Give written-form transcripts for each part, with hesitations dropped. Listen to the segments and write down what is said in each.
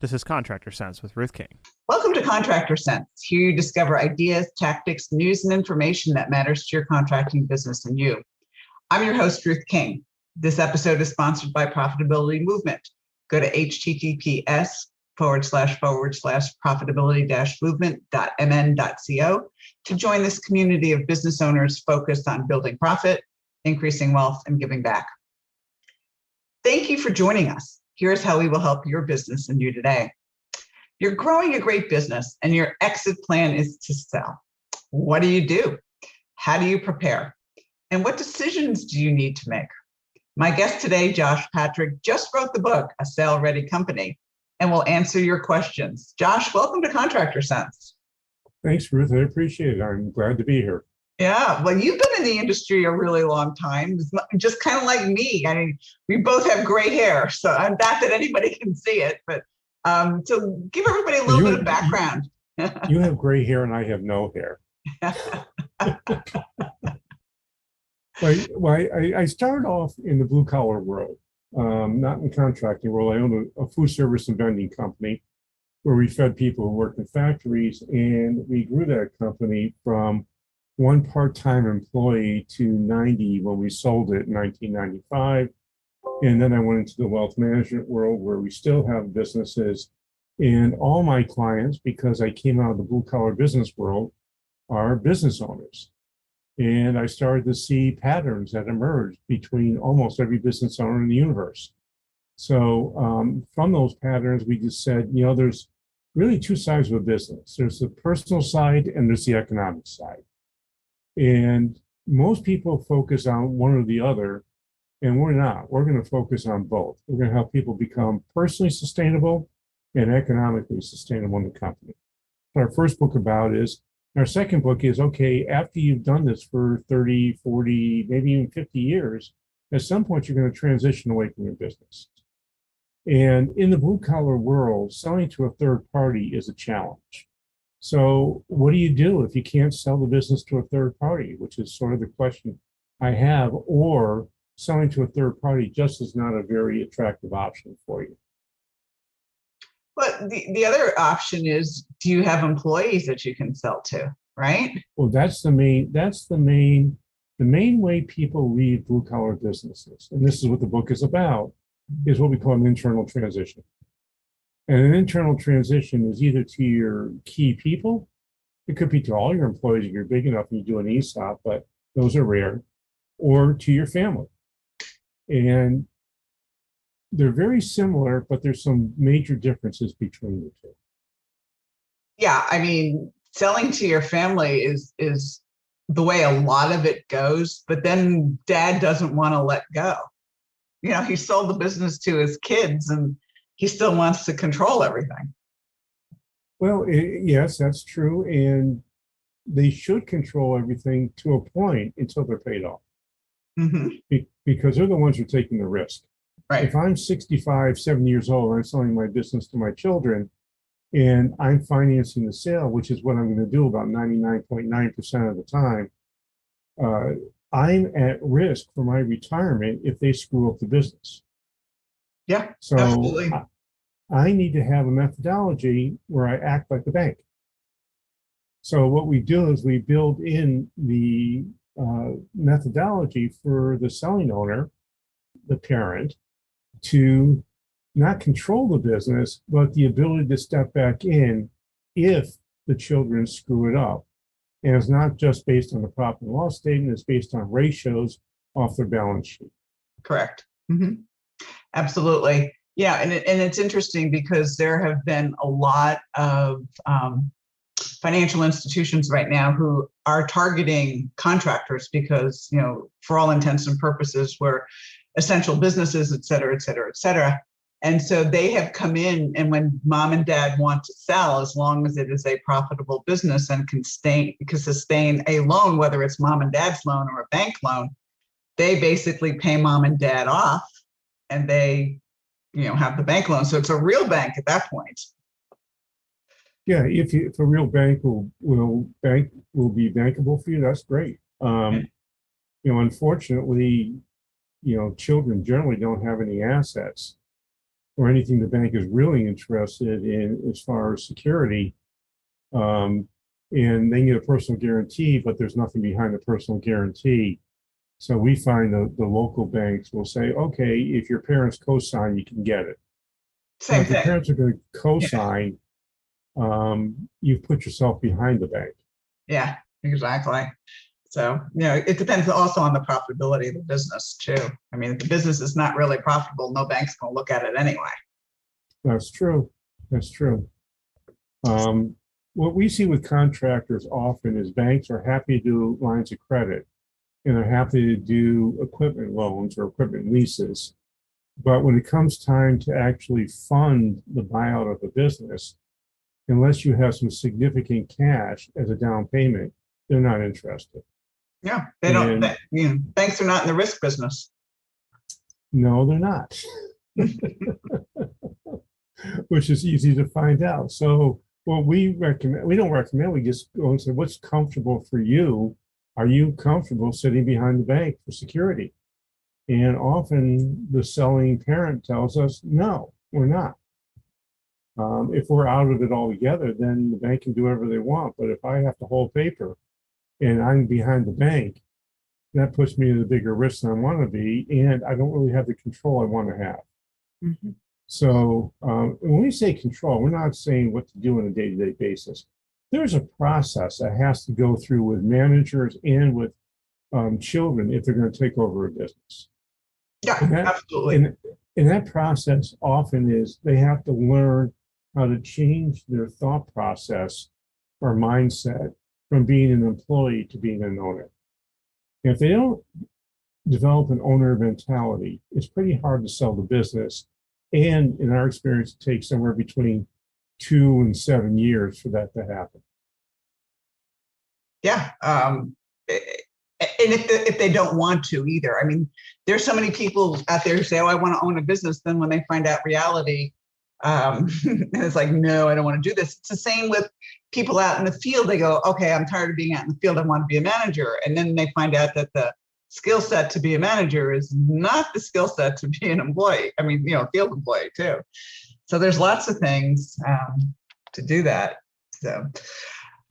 This is Contractor Sense with Ruth King. Welcome to Contractor Sense. Here you discover ideas, tactics, news, and information that matters to your contracting business and you. I'm your host, Ruth King. This episode is sponsored by Profitability Movement. Go to https://profitability-movement.mn.co to join this community of business owners focused on building profit, increasing wealth, and giving back. Thank you for joining us. Here's how we will help your business and you today. You're growing a great business and your exit plan is to sell. What do you do? How do you prepare? And what decisions do you need to make? My guest today, Josh Patrick, just wrote the book, A Sale Ready Company, and will answer your questions. Josh, welcome to Contractor Sense. Thanks, Ruth. I appreciate it. I'm glad to be here. Yeah, well, you've been in the industry a really long time, just kind of like me. I mean, we both have gray hair, so not that anybody can see it, but so give everybody a little bit of background. You have gray hair and I have no hair. I started off in the blue collar world, not in the contracting world. I owned a food service and vending company where we fed people who worked in factories, and we grew that company from one part-time employee to 90 when we sold it in 1995. And then I went into the wealth management world where we still have businesses. And all my clients, because I came out of the blue-collar business world, are business owners. And I started to see patterns that emerged between almost every business owner in the universe. So from those patterns, we just said, there's really two sides of a business. There's the personal side and there's the economic side. And most people focus on one or the other, and we're not. We're going to focus on both. We're going to help people become personally sustainable and economically sustainable in the company. Our first book about is, our second book is, okay, after you've done this for 30, 40, maybe even 50 years, at some point you're going to transition away from your business. And in the blue collar world, selling to a third party is a challenge. So what do you do if you can't sell the business to a third party, which is sort of the question I have, or selling to a third party just is not a very attractive option for you? But the other option is, do you have employees that you can sell to, right? Well, that's the main way people leave blue collar businesses. And this is what the book is about, is what we call an internal transition. And an internal transition is either to your key people, it could be to all your employees if you're big enough and you do an ESOP, but those are rare, or to your family. And they're very similar, but there's some major differences between the two. Yeah, I mean, selling to your family is the way a lot of it goes, but then dad doesn't want to let go. He sold the business to his kids and he still wants to control everything. Well, yes, that's true. And they should control everything to a point until they're paid off. Mm-hmm. Because they're the ones who are taking the risk. Right. If I'm 65, 70 years old, and I'm selling my business to my children, and I'm financing the sale, which is what I'm going to do about 99.9% of the time, I'm at risk for my retirement if they screw up the business. Yeah, so absolutely. I need to have a methodology where I act like the bank. So what we do is we build in the methodology for the selling owner, the parent, to not control the business, but the ability to step back in if the children screw it up. And it's not just based on the profit and loss statement, it's based on ratios off their balance sheet. Correct. Mm-hmm. Absolutely. Yeah. And it's interesting because there have been a lot of financial institutions right now who are targeting contractors because, for all intents and purposes, we're essential businesses, et cetera, et cetera, et cetera. And so they have come in, and when mom and dad want to sell, as long as it is a profitable business and can sustain a loan, whether it's mom and dad's loan or a bank loan, they basically pay mom and dad off. And they, have the bank loan. So it's a real bank at that point. Yeah, if a real bank will be bankable for you, that's great. Unfortunately, children generally don't have any assets. or anything the bank is really interested in as far as security. And they need a personal guarantee, but there's nothing behind the personal guarantee. So we find the local banks will say, okay, if your parents co-sign, you can get it. Same If your thing. parents are going to co-sign, you've put yourself behind the bank. Yeah, exactly. So, it depends also on the profitability of the business too. I mean, if the business is not really profitable, no bank's going to look at it anyway. That's true. That's true. What we see with contractors often is banks are happy to do lines of credit and are happy to do equipment loans or equipment leases. But when it comes time to actually fund the buyout of the business, unless you have some significant cash as a down payment, they're not interested. Yeah, they don't. Banks are not in the risk business. No, they're not. Which is easy to find out. So what we recommend, we don't recommend, we just go and say, what's comfortable for you? Are you comfortable sitting behind the bank for security? And often the selling parent tells us, no, we're not. If we're out of it altogether, then the bank can do whatever they want. But if I have to hold paper and I'm behind the bank, that puts me at a bigger risk than I want to be. And I don't really have the control I want to have. Mm-hmm. So when we say control, we're not saying what to do on a day-to-day basis. There's a process that has to go through with managers and with children if they're going to take over a business. Yeah, absolutely. And that process often is they have to learn how to change their thought process or mindset from being an employee to being an owner. And if they don't develop an owner mentality, it's pretty hard to sell the business. And in our experience, it takes somewhere between 2 and 7 years for that to happen. Yeah. And if they don't want to either. I mean, there's so many people out there who say, oh, I want to own a business. Then when they find out reality, it's like, no, I don't want to do this. It's the same with people out in the field. They go, okay, I'm tired of being out in the field. I want to be a manager. And then they find out that the skill set to be a manager is not the skill set to be an employee. I mean, field employee too. So there's lots of things to do that. So,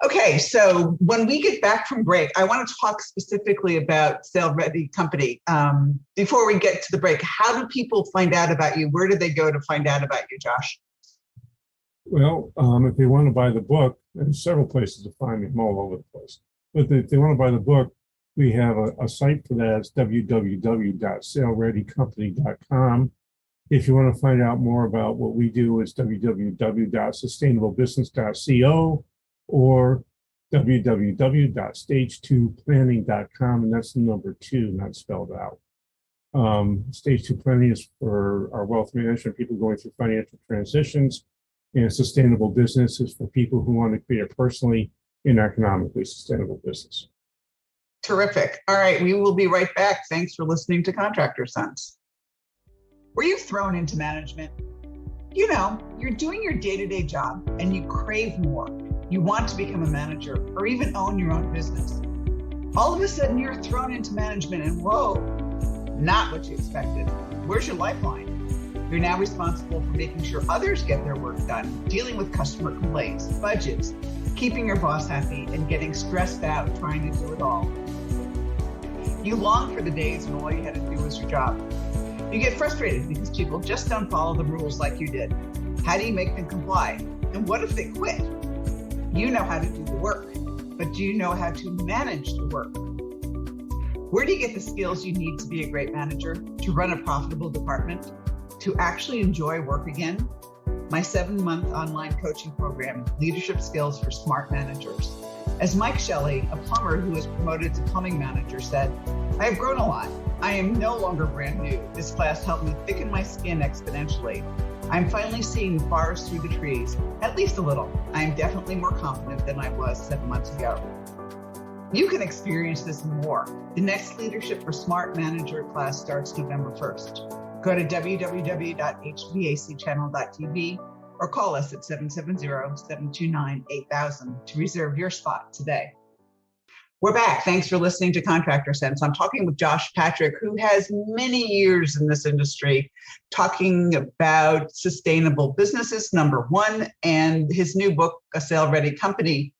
okay. So when we get back from break, I want to talk specifically about Sale Ready Company. Before we get to the break, how do people find out about you? Where do they go to find out about you, Josh? Well, if they want to buy the book, there's several places to find me. I'm all over the place. But if they want to buy the book, we have a site for that. It's www.salereadycompany.com. If you want to find out more about what we do, it's www.sustainablebusiness.co or www.stage2planning.com, and that's the number 2, not spelled out. Stage 2 planning is for our wealth management, people going through financial transitions, and sustainable business is for people who want to create a personally and economically sustainable business. Terrific. All right, we will be right back. Thanks for listening to Contractor Sense. Were you thrown into management? You're doing your day-to-day job and you crave more. You want to become a manager or even own your own business. All of a sudden, you're thrown into management and whoa, not what you expected. Where's your lifeline? You're now responsible for making sure others get their work done, dealing with customer complaints, budgets, keeping your boss happy, and getting stressed out trying to do it all. You long for the days when all you had to do was your job. You get frustrated because people just don't follow the rules like you did. How do you make them comply? And what if they quit? You know how to do the work, but do you know how to manage the work? Where do you get the skills you need to be a great manager, to run a profitable department, to actually enjoy work again? My 7-month online coaching program, Leadership Skills for Smart Managers. As Mike Shelley, a plumber who was promoted to plumbing manager, said, I have grown a lot. I am no longer brand new. This class helped me thicken my skin exponentially. I'm finally seeing the forest through the trees, at least a little. I am definitely more confident than I was 7 months ago. You can experience this more. The next Leadership for Smart Manager class starts November 1st. Go to www.hvacchannel.tv or call us at 770-729-8000 to reserve your spot today. We're back. Thanks for listening to Contractor Sense. I'm talking with Josh Patrick, who has many years in this industry, talking about sustainable businesses, number one, and his new book, A Sale Ready Company.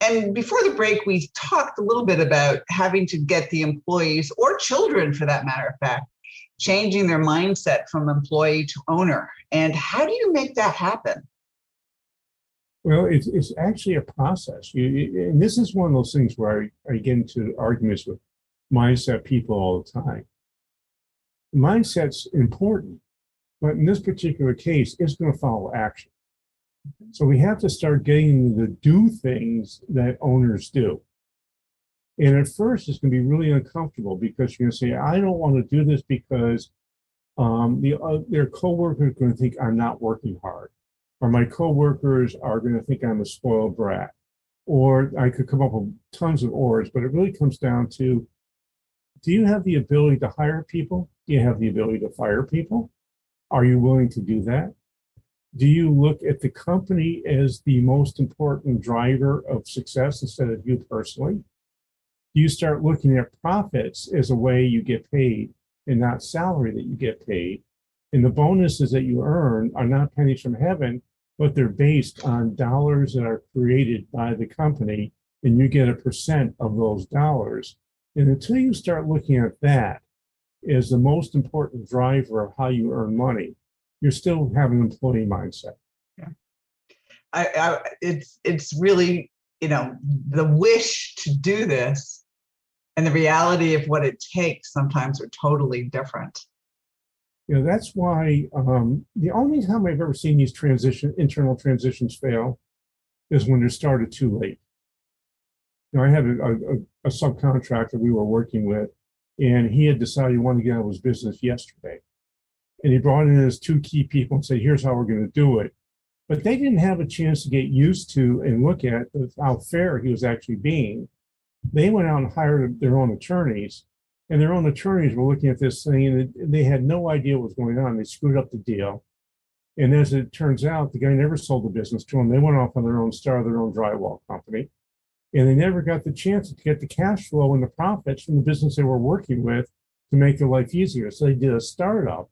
And before the break, we talked a little bit about having to get the employees, or children for that matter of fact, changing their mindset from employee to owner. And how do you make that happen? Well, it's actually a process. And this is one of those things where I get into arguments with mindset people all the time. Mindset's important, but in this particular case, it's going to follow action. So we have to start getting to do things that owners do. And at first, it's going to be really uncomfortable because you're going to say, I don't want to do this because their coworkers are going to think I'm not working hard, or my coworkers are going to think I'm a spoiled brat, or I could come up with tons of ors, but it really comes down to, do you have the ability to hire people? Do you have the ability to fire people? Are you willing to do that? Do you look at the company as the most important driver of success instead of you personally? Do you start looking at profits as a way you get paid and not salary that you get paid? And the bonuses that you earn are not pennies from heaven, but they're based on dollars that are created by the company, and you get a percent of those dollars. And until you start looking at that as the most important driver of how you earn money, you're still having an employee mindset. Yeah, it's really, the wish to do this and the reality of what it takes sometimes are totally different. That's why the only time I've ever seen these internal transitions fail is when they're started too late. I had a subcontractor we were working with, and he had decided he wanted to get out of his business yesterday. And he brought in his two key people and said, here's how we're going to do it. But they didn't have a chance to get used to and look at how fair he was actually being. They went out and hired their own attorneys, and their own attorneys were looking at this thing, and they had no idea what was going on. They screwed up the deal. And as it turns out, the guy never sold the business to them. They went off on their own, started their own drywall company, and they never got the chance to get the cash flow and the profits from the business they were working with to make their life easier. So they did a startup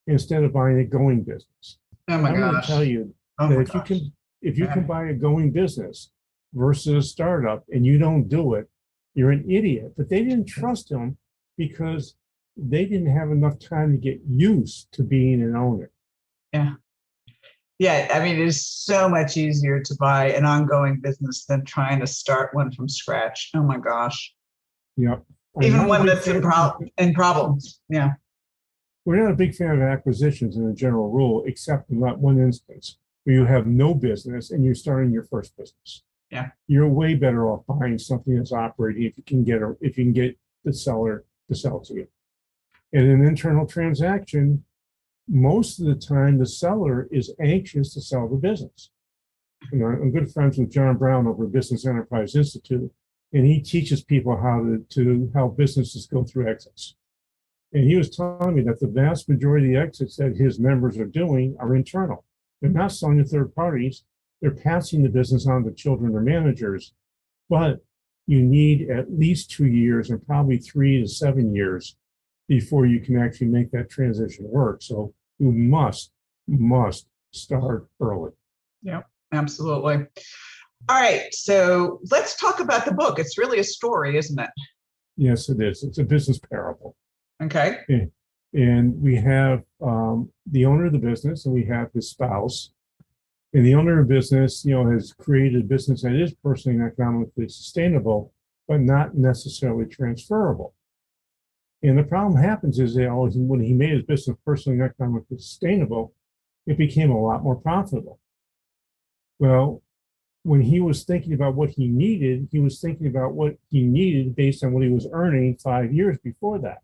instead of buying a going business. Oh my I'm going to gosh. tell you that if you can buy a going business versus a startup and you don't do it, you're an idiot. But they didn't trust him because they didn't have enough time to get used to being an owner. Yeah. Yeah, I mean, it's so much easier to buy an ongoing business than trying to start one from scratch. Oh my gosh. Yep. Even one that's in problems. Yeah. We're not a big fan of acquisitions in a general rule, except in that one instance where you have no business and you're starting your first business. Yeah. You're way better off buying something that's operating if you can get the seller to sell to you. In an internal transaction, most of the time the seller is anxious to sell the business. I'm good friends with John Brown over at Business Enterprise Institute, and he teaches people how businesses go through exits. And he was telling me that the vast majority of the exits that his members are doing are internal. They're not selling to third parties. They're passing the business on to children or managers. But you need at least 2 years and probably 3 to 7 years before you can actually make that transition work. So you must start early. Yeah, absolutely. All right. So let's talk about the book. It's really a story, isn't it? Yes, it is. It's a business parable. Okay. And we have the owner of the business and we have his spouse. And the owner of the business, has created a business that is personally and economically sustainable, but not necessarily transferable. And the problem happens is that when he made his business personally and economically sustainable, it became a lot more profitable. Well, when he was thinking about what he needed, he was thinking about what he needed based on what he was earning 5 years before that.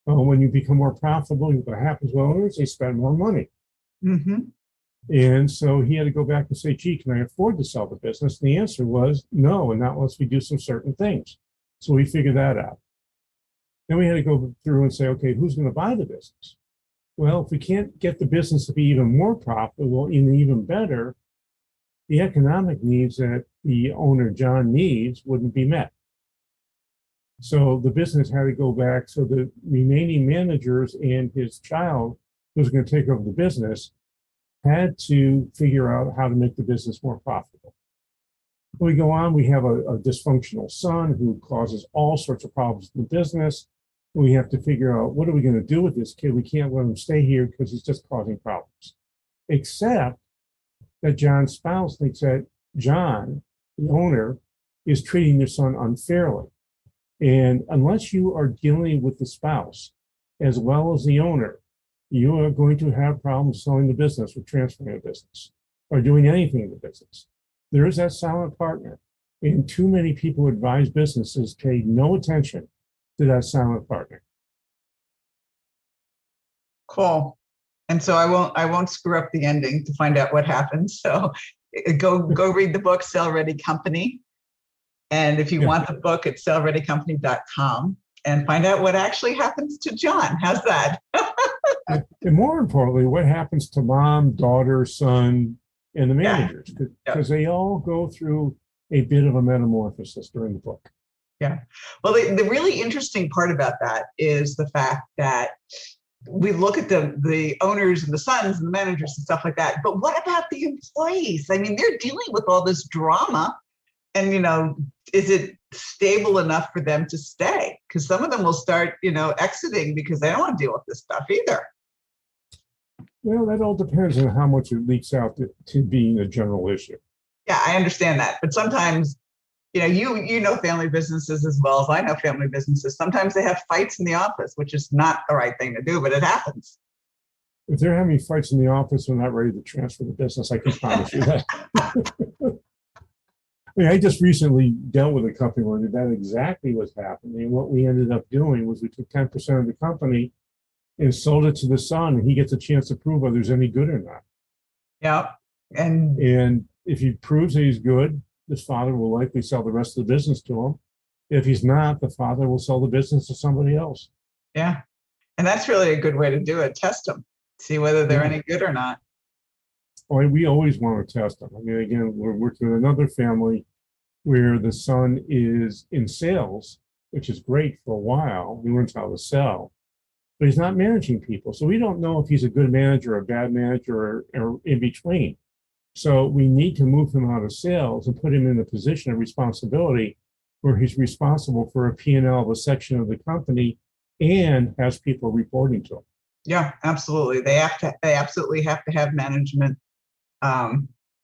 When you become more profitable, what happens with owners? They spend more money. Mm-hmm. And so he had to go back and say, gee, can I afford to sell the business? And the answer was no, and not unless we do some certain things. So we figured that out. Then we had to go through and say, okay, who's going to buy the business? Well, if we can't get the business to be even more profitable and even better, the economic needs that the owner, John, needs wouldn't be met. So the business had to go back. So the remaining managers and his child, who was going to take over the business, had to figure out how to make the business more profitable. We go on, we have a dysfunctional son who causes all sorts of problems in the business. We have to figure out, what are we going to do with this kid? We can't let him stay here because he's just causing problems. Except that John's spouse thinks that John, the owner, is treating their son unfairly. And unless you are dealing with the spouse as well as the owner, you are going to have problems selling the business or transferring the business or doing anything in the business. There is that silent partner. And too many people who advise businesses pay no attention to that silent partner. Cool. And so I won't screw up the ending to find out what happens. So go read the book, Sell Ready Company. And if you want the book, it's sellreadycompany.com, and find out what actually happens to John. How's that? And more importantly, what happens to mom, daughter, son, and the managers? Because they all go through a bit of a metamorphosis during the book. Yeah. Well, the really interesting part about that is the fact that we look at the owners and the sons and the managers and stuff like that. But what about the employees? I mean, they're dealing with all this drama. And, is it stable enough for them to stay? Because some of them will start, exiting because they don't want to deal with this stuff either. Well, that all depends on how much it leaks out to being a general issue. Yeah, I understand that. But sometimes, you know family businesses as well as I know family businesses. Sometimes they have fights in the office, which is not the right thing to do, but it happens. If they're having fights in the office, they're not ready to transfer the business. I can promise you that. I just recently dealt with a company where that exactly was happening. What we ended up doing was we took 10% of the company and sold it to the son, and he gets a chance to prove whether there's any good or not. Yeah. And if he proves that he's good, his father will likely sell the rest of the business to him. If he's not, the father will sell the business to somebody else. Yeah. And that's really a good way to do it. Test them, see whether they're any good or not. Well, we always want to test them. I mean, again, we're working with another family where the son is in sales, which is great for a while. He learns how to sell, but he's not managing people. So we don't know if he's a good manager or a bad manager or in between. So we need to move him out of sales and put him in a position of responsibility where he's responsible for a P&L of a section of the company and has people reporting to him. Yeah, absolutely. They absolutely have to have management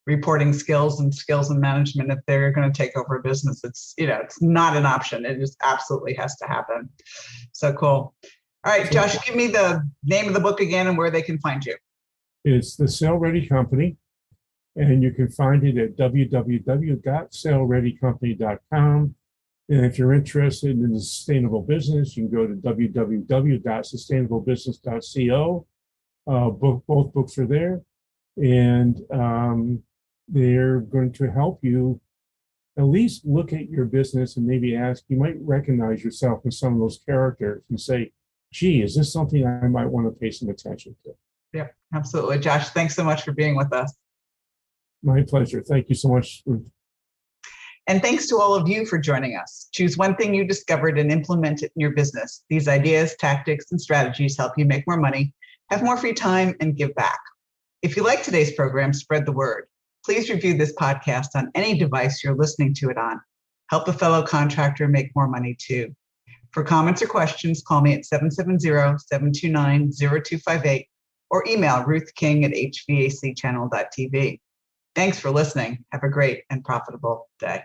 reporting skills and management if they're going to take over a business. It's not an option. It just absolutely has to happen. So cool. All right, Josh, give me the name of the book again and where they can find you. It's the Sell Ready Company, and you can find it at www.sellreadycompany.com. And if you're interested in the sustainable business, you can go to www.sustainablebusiness.co. Both books are there. And they're going to help you at least look at your business and maybe ask, you might recognize yourself in some of those characters and say, gee, is this something I might want to pay some attention to? Yeah, absolutely. Josh, thanks so much for being with us. My pleasure. Thank you so much. And thanks to all of you for joining us. Choose one thing you discovered and implement it in your business. These ideas, tactics, and strategies help you make more money, have more free time, and give back. If you like today's program, spread the word. Please review this podcast on any device you're listening to it on. Help a fellow contractor make more money too. For comments or questions, call me at 770-729-0258 or email Ruth King at hvacchannel.tv. Thanks for listening. Have a great and profitable day.